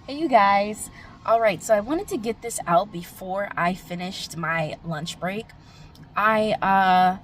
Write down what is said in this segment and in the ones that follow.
Hey you guys. Alright, so I wanted to get this out before I finished my lunch break. I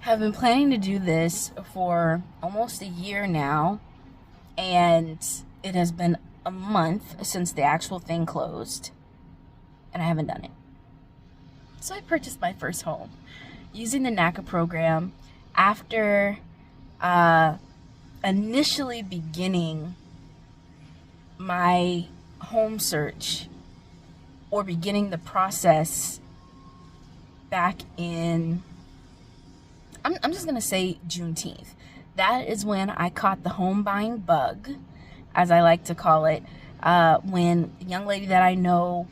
have been planning to do this for almost a year now, and it has been a month since the actual thing closed, and I haven't done it. So I purchased my first home using the NACA program after initially beginning my home search, or beginning the process back in, I'm just gonna say Juneteenth. That is when I caught the home buying bug, as I like to call it, when a young lady that I know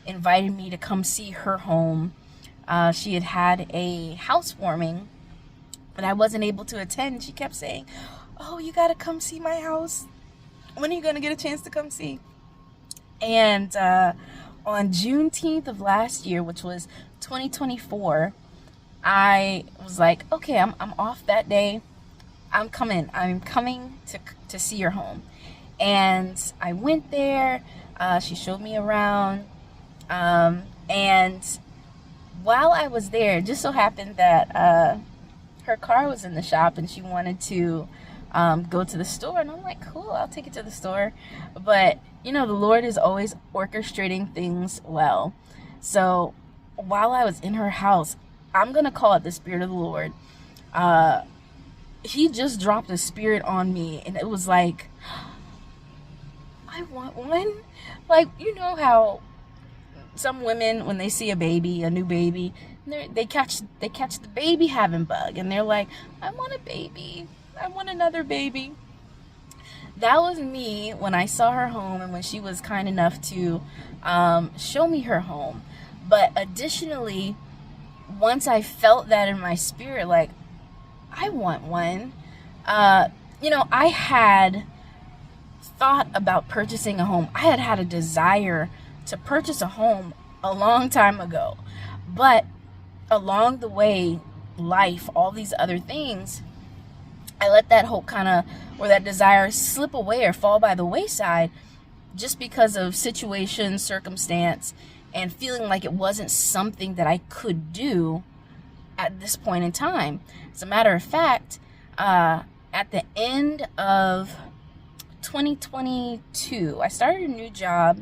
invited me to come see her home. She had a housewarming, but I wasn't able to attend. She kept saying, "Oh, you gotta come see my house. When are you gonna get a chance to come see?" And on Juneteenth of last year, which was 2024, I was like, okay, I'm off that day. I'm coming to see your home. And I went there. She showed me around. And while I was there, it just so happened that her car was in the shop and she wanted to go to the store. And I'm like, cool, I'll take it to the store. But you know, the Lord is always orchestrating things well. So while I was in her house, I'm going to call it the Spirit of the Lord. He just dropped a spirit on me, and it was like, I want one. Like, you know how some women, when they see a baby, a new baby, they catch the baby having bug, and they're like, I want a baby. I want another baby. That was me when I saw her home and when she was kind enough to show me her home. But additionally, once I felt that in my spirit, like, I want one, you know, I had thought about purchasing a home. I had a desire to purchase a home a long time ago. But along the way, life, all these other things, I let that hope or that desire slip away or fall by the wayside, just because of situation, circumstance, and feeling like it wasn't something that I could do at this point in time. As a matter of fact, at the end of 2022, I started a new job,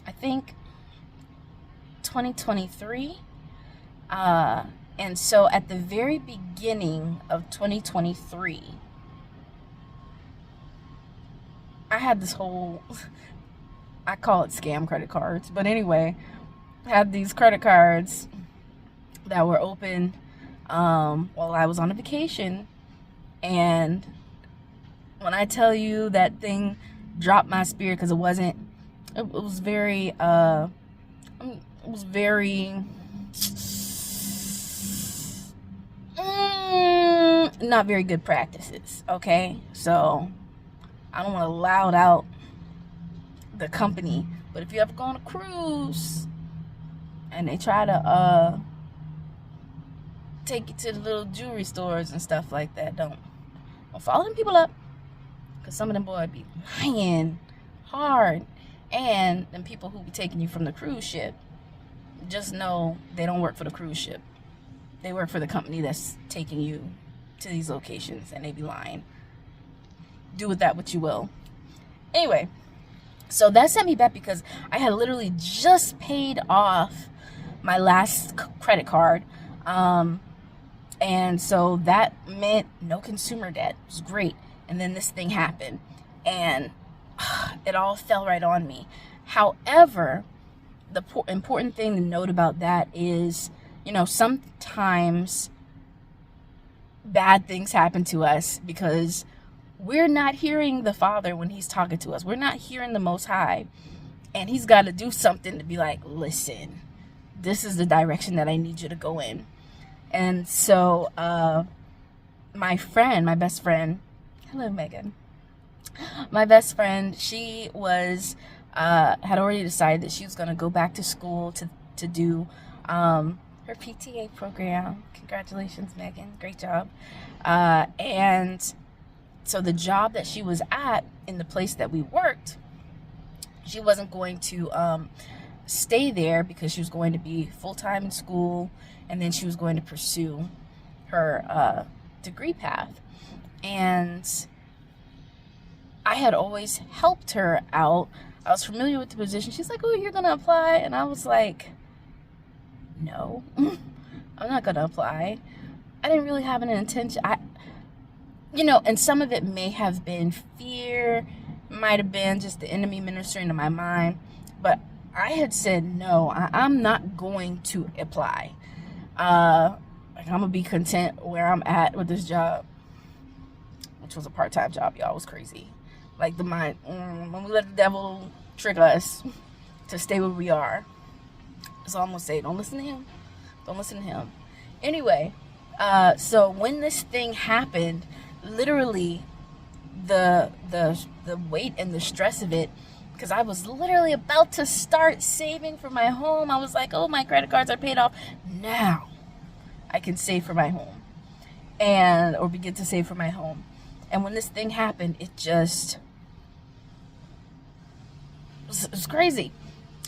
I think 2023. And so at the very beginning of 2023, I had this whole, I call it scam credit cards, but anyway, I had these credit cards that were open while I was on a vacation. And when I tell you that thing dropped my spirit, because it was very, not very good practices, okay? So I don't want to loud out the company, but if you ever go on a cruise and they try to take you to the little jewelry stores and stuff like that, don't follow them people up, because some of them boys be lying hard. And them people who be taking you from the cruise ship, just know they don't work for the cruise ship. They work for the company that's taking you to these locations, and they be lying. Do with that what you will. Anyway, so that set me back, because I had literally just paid off my last credit card. And so that meant no consumer debt. It was great. And then this thing happened, and it all fell right on me. However, the important thing to note about that is, you know, sometimes bad things happen to us because we're not hearing the Father when he's talking to us. We're not hearing the Most High, and he's got to do something to be like, listen, this is the direction that I need you to go in. And so my best friend, hello Megan, my best friend, she was had already decided that she was going to go back to school to do her PTA program. Congratulations, Megan. Great job. And so the job that she was at, in the place that we worked, She wasn't going to stay there because she was going to be full-time in school, and then she was going to pursue her degree path. And I had always helped her out. I was familiar with the position. She's like, oh, you're going to apply? And I was like, no, I'm not going to apply. I didn't really have an intention. And some of it may have been fear, might have been just the enemy ministering to my mind. But I had said, no, I'm not going to apply. I'm going to be content where I'm at with this job, which was a part-time job, y'all. It was crazy. Like the mind, when we let the devil trick us to stay where we are. So I'm going to say, don't listen to him. Don't listen to him. Anyway, so when this thing happened, literally the weight and the stress of it, because I was literally about to start saving for my home. I was like, oh, my credit cards are paid off. Now I can save for my home or begin to save for my home. And when this thing happened, it was crazy.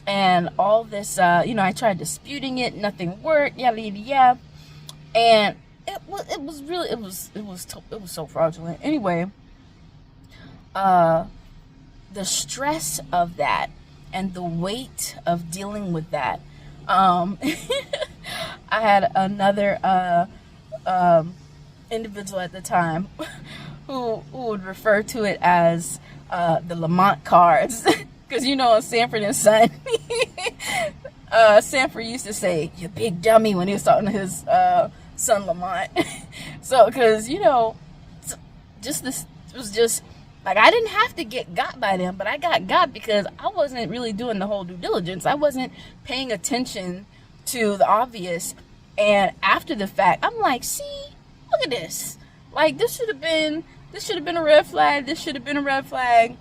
And all this, I tried disputing it. Nothing worked. Yada, yada, yada. And it was so fraudulent. Anyway, the stress of that and the weight of dealing with that. I had another individual at the time who would refer to it as the Lamont cards. Because, Sanford and Son, Sanford used to say, you big dummy, when he was talking to his son Lamont. So, because, just this, it was just, like, I didn't have to get got by them, but I got because I wasn't really doing the whole due diligence. I wasn't paying attention to the obvious. And after the fact, I'm like, see, look at this. Like, this should have been a red flag. This should have been a red flag.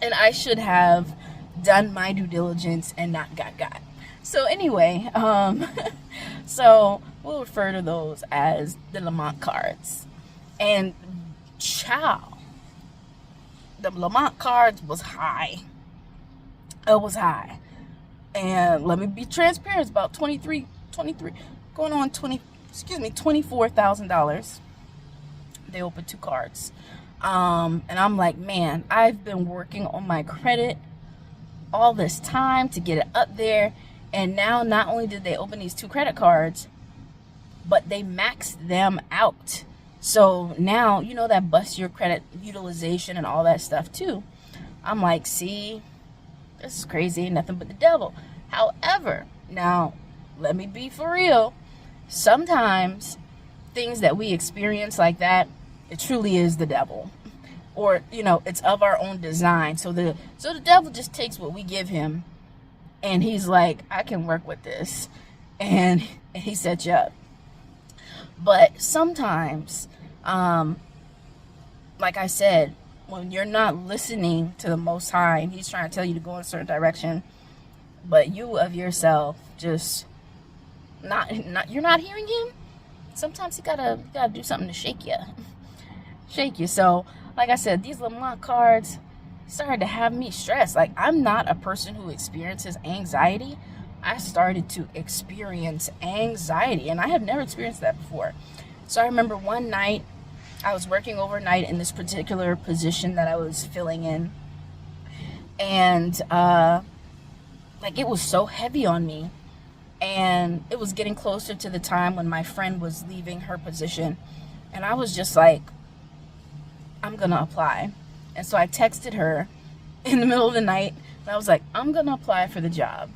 And I should have done my due diligence and not got. So anyway, so we'll refer to those as the Lamont cards. And the Lamont cards was high. It was high. And let me be transparent, it's about $24,000. They opened 2 cards. And I'm like, man, I've been working on my credit all this time to get it up there. And now not only did they open these 2 credit cards, but they maxed them out. So now, that busts your credit utilization and all that stuff too. I'm like, see, this is crazy. Ain't nothing but the devil. However, now let me be for real. Sometimes things that we experience like that, it truly is the devil, or it's of our own design. So the devil just takes what we give him, and he's like, I can work with this, and he sets you up. But sometimes, like I said, when you're not listening to the Most High, and he's trying to tell you to go in a certain direction, but you of yourself just you're not hearing him. Sometimes you gotta do something to shake you. So, like I said, these Lamont cards started to have me stressed. Like, I'm not a person who experiences anxiety. I started to experience anxiety, and I have never experienced that before. So I remember one night I was working overnight in this particular position that I was filling in, and it was so heavy on me. And it was getting closer to the time when my friend was leaving her position, and I was just like, I'm gonna apply. And so I texted her in the middle of the night, and I was like, I'm gonna apply for the job.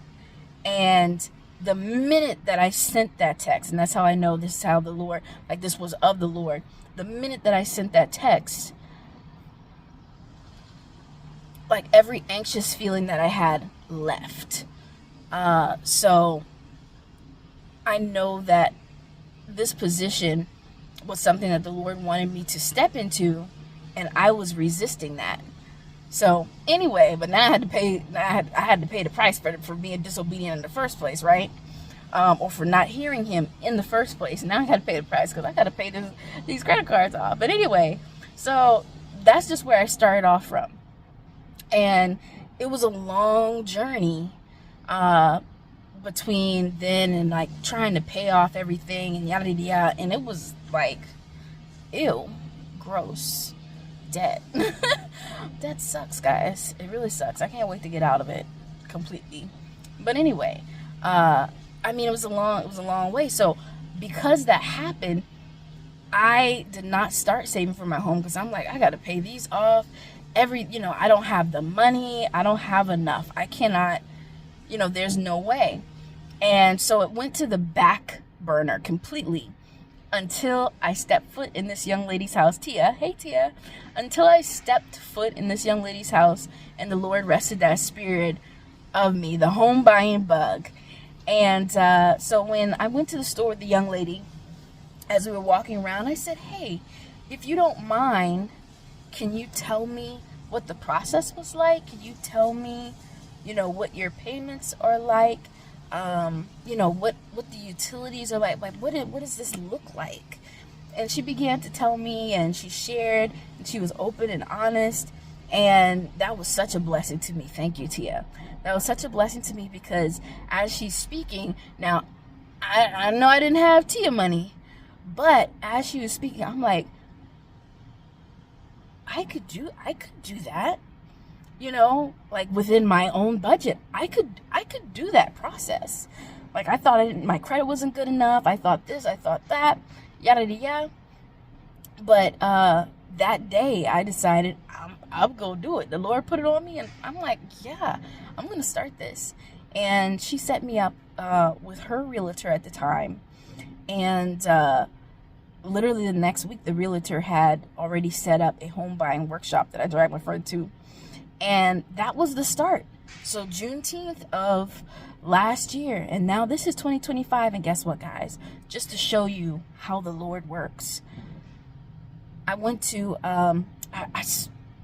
And the minute that I sent that text, and that's how I know this is how the Lord, this was of the Lord. The minute that I sent that text, every anxious feeling that I had left. So I know that this position was something that the Lord wanted me to step into, and I was resisting that. So anyway, but now I had to pay the price for being disobedient in the first place, right? Or for not hearing him in the first place. Now I got to pay the price because I got to pay these credit cards off. But anyway, so that's just where I started off from. And it was a long journey between then and like trying to pay off everything and yada yada yada, and it was like, ew, gross, debt. That sucks, guys. It really sucks. I can't wait to get out of it completely. But anyway, I mean, it was a long way. So because that happened, I did not start saving for my home because I'm like, I got to pay these off. I don't have the money. I don't have enough. I cannot, there's no way. And so it went to the back burner completely until I stepped foot in this young lady's house. Tia, hey Tia. Until I stepped foot in this young lady's house and the Lord rested that spirit of me, the home buying bug. And so when I went to the store with the young lady, as we were walking around, I said, hey, if you don't mind, can you tell me what the process was like? Can you tell me, what your payments are like? What the utilities are like? Like, what does this look like? And she began to tell me, and she shared, and she was open and honest. And that was such a blessing to me. Thank you, Tia. That was such a blessing to me because as she's speaking, now, I know I didn't have Tia money, but as she was speaking, I'm like, I could do that, like within my own budget. I could do that process. Like I thought my credit wasn't good enough. I thought this, I thought that, yada yada yada. But that day I decided I'll go do it. The Lord put it on me, and I'm like, yeah, I'm gonna start this. And she set me up with her realtor at the time, and literally the next week, the realtor had already set up a home buying workshop that I dragged my friend to. And that was the start. So Juneteenth of last year, and now this is 2025. And guess what, guys? Just to show you how the Lord works, I went to, I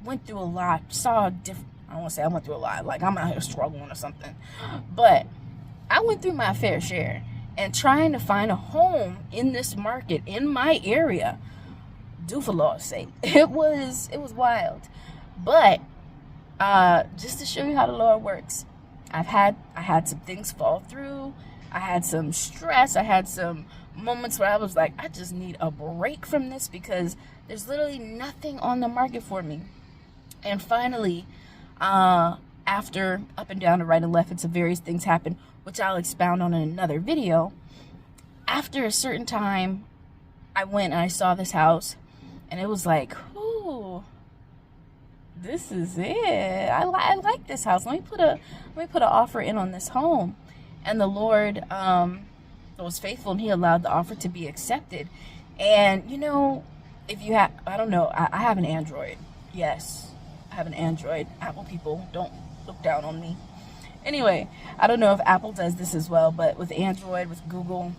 went through a lot, I don't want to say I went through a lot, like I'm out here struggling or something. But I went through my fair share. And trying to find a home in this market in my area, do for Lord's sake, it was wild. But just to show you how the Lord works, I had some things fall through. I had some stress. I had some moments where I was like, I just need a break from this because there's literally nothing on the market for me. And finally, after up and down and right and left and some various things happened, which I'll expound on in another video. After a certain time, I went and I saw this house, and it was like, ooh, this is it. I like this house. Let me put an offer in on this home. And the Lord was faithful, and He allowed the offer to be accepted. And if you have, I don't know, I have an Android. Yes, I have an Android. Apple people, don't look down on me. Anyway, I don't know if Apple does this as well, but with Android, with Google,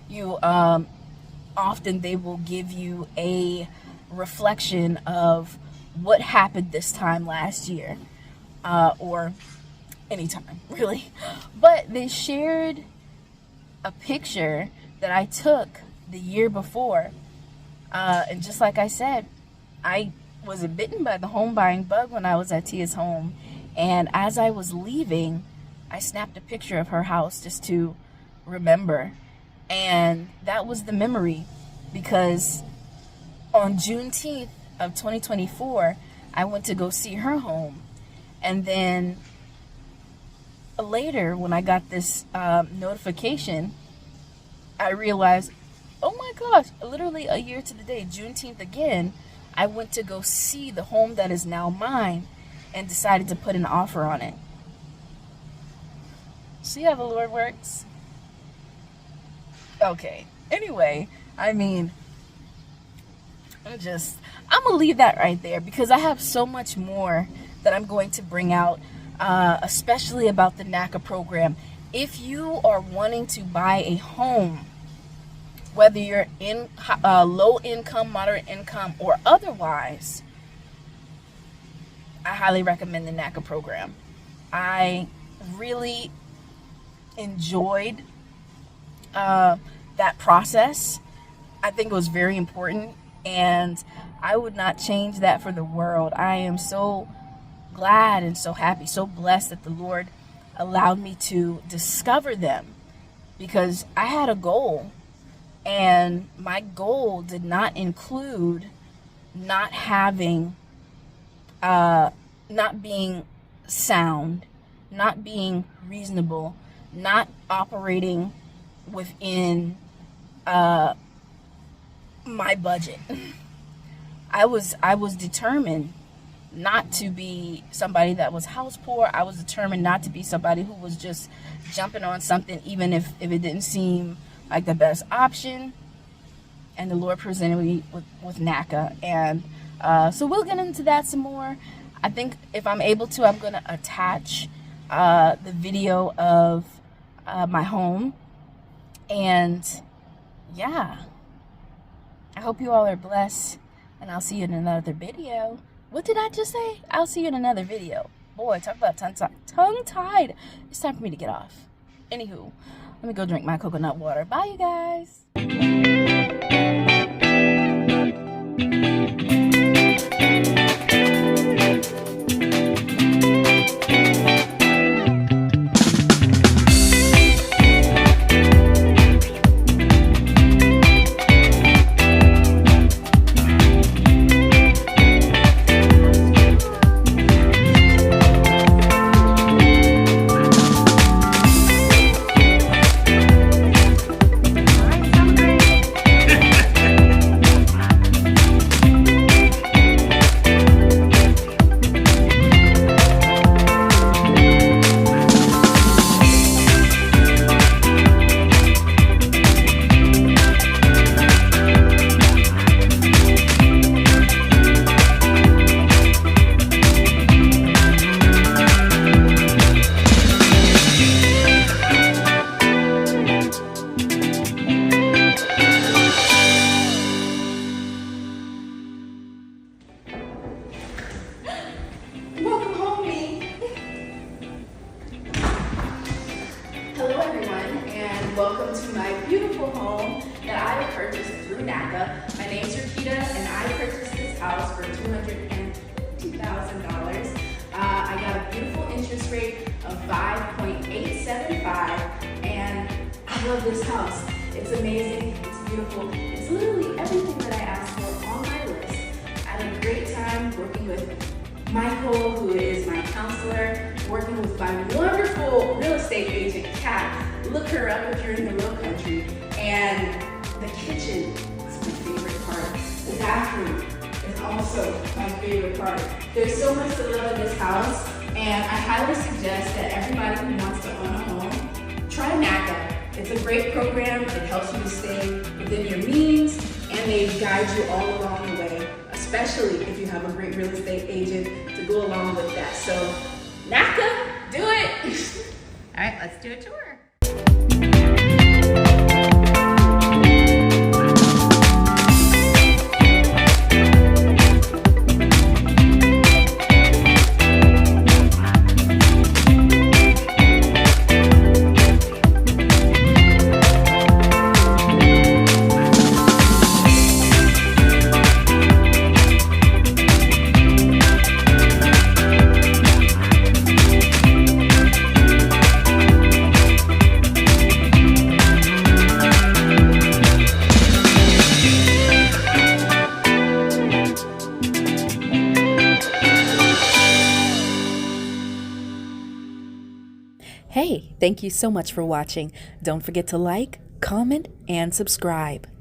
you often they will give you a reflection of what happened this time last year, or anytime, really. But they shared a picture that I took the year before, and just like I said, I was bitten by the home buying bug when I was at Tia's home. And as I was leaving, I snapped a picture of her house just to remember. And that was the memory, because on Juneteenth of 2024, I went to go see her home. And then later, when I got this notification, I realized, oh my gosh, literally a year to the day, Juneteenth again, I went to go see the home that is now mine, and decided to put an offer on it. See how the Lord works? Okay. Anyway, I mean, I'm gonna leave that right there because I have so much more that I'm going to bring out, especially about the NACA program. If you are wanting to buy a home, whether you're in low income, moderate income, or otherwise, I highly recommend the NACA program. I really enjoyed that process. I think it was very important, and I would not change that for the world. I am so glad and so happy, so blessed that the Lord allowed me to discover them, because I had a goal, and my goal did not include not having, not being sound, not being reasonable, not operating within my budget. I was determined not to be somebody that was house poor. I was determined not to be somebody who was just jumping on something even if it didn't seem like the best option. And the Lord presented me with NACA, and so we'll get into that some more. I think if I'm able to, I'm going to attach the video of my home. And yeah, I hope you all are blessed, and I'll see you in another video. What did I just say? I'll see you in another video. Boy, talk about tongue-tied. It's time for me to get off. Anywho, let me go drink my coconut water. Bye, you guys. Welcome to my beautiful home that I purchased through NACA. My name is Rakita, and I purchased this house for $250,000. I got a beautiful interest rate of 5.875, and I love this house. It's amazing, it's beautiful. It's literally everything that I asked for on my list. I had a great time working with Michael, who is my counselor, working with my wonderful real estate agent, Kat. Look her up if you're in the real country. And the kitchen is my favorite part. The bathroom is also my favorite part. There's so much to love in this house, and I highly suggest that everybody who wants to own a home, try NACA. It's a great program. It helps you to stay within your means, and they guide you all along the way, especially if you have a great real estate agent to go along with that. So NACA, do it. All right, let's do a tour. Hey, thank you so much for watching. Don't forget to like, comment, and subscribe.